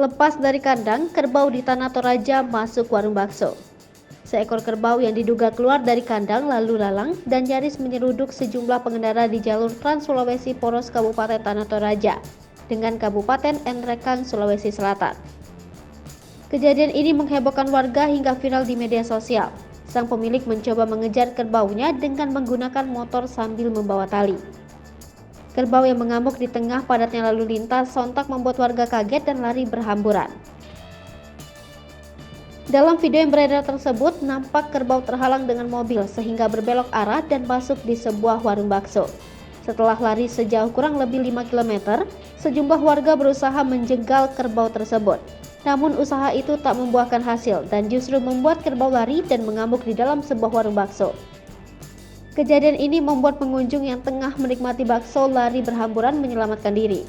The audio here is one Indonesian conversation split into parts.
Lepas dari kandang, kerbau di Tanah Toraja masuk warung bakso. Seekor kerbau yang diduga keluar dari kandang lalu lalang dan nyaris menyeruduk sejumlah pengendara di jalur Trans Sulawesi Poros Kabupaten Tanah Toraja dengan Kabupaten Nrekang, Sulawesi Selatan. Kejadian ini menghebohkan warga hingga viral di media sosial. Sang pemilik mencoba mengejar kerbaunya dengan menggunakan motor sambil membawa tali. Kerbau yang mengamuk di tengah padatnya lalu lintas sontak membuat warga kaget dan lari berhamburan. Dalam video yang beredar tersebut, nampak kerbau terhalang dengan mobil sehingga berbelok arah dan masuk di sebuah warung bakso. Setelah lari sejauh kurang lebih 5 km, sejumlah warga berusaha menjegal kerbau tersebut. Namun usaha itu tak membuahkan hasil dan justru membuat kerbau lari dan mengamuk di dalam sebuah warung bakso. Kejadian ini membuat pengunjung yang tengah menikmati bakso lari berhamburan menyelamatkan diri.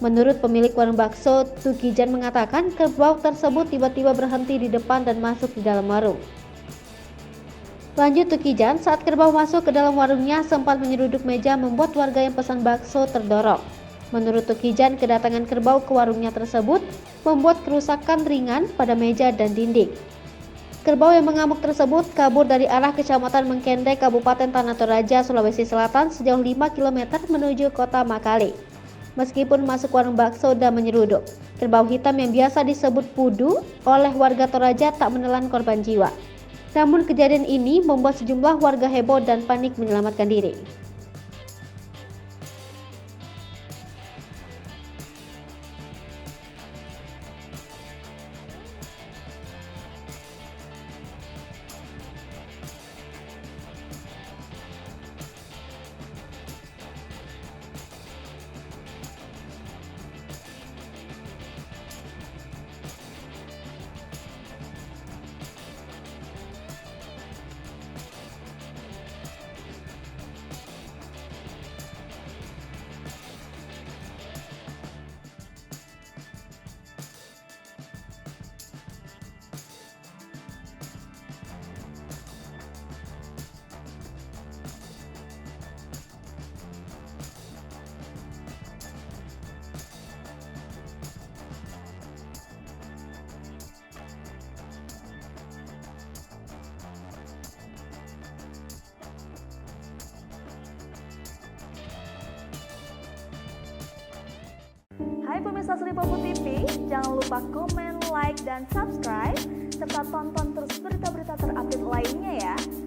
Menurut pemilik warung bakso, Tukijan mengatakan kerbau tersebut tiba-tiba berhenti di depan dan masuk di dalam warung. Lanjut Tukijan, saat kerbau masuk ke dalam warungnya sempat menyeruduk meja membuat warga yang pesan bakso terdorong. Menurut Tukijan, kedatangan kerbau ke warungnya tersebut membuat kerusakan ringan pada meja dan dinding. Kerbau yang mengamuk tersebut kabur dari arah Kecamatan Mengkende, Kabupaten Tanah Toraja, Sulawesi Selatan sejauh 5 km menuju kota Makale. Meskipun masuk warung bakso dan menyeruduk, kerbau hitam yang biasa disebut pudu oleh warga Toraja tak menelan korban jiwa. Namun kejadian ini membuat sejumlah warga heboh dan panik menyelamatkan diri. Hai pemirsa Sri Popo TV, jangan lupa komen, like, dan subscribe, serta tonton terus berita-berita terupdate lainnya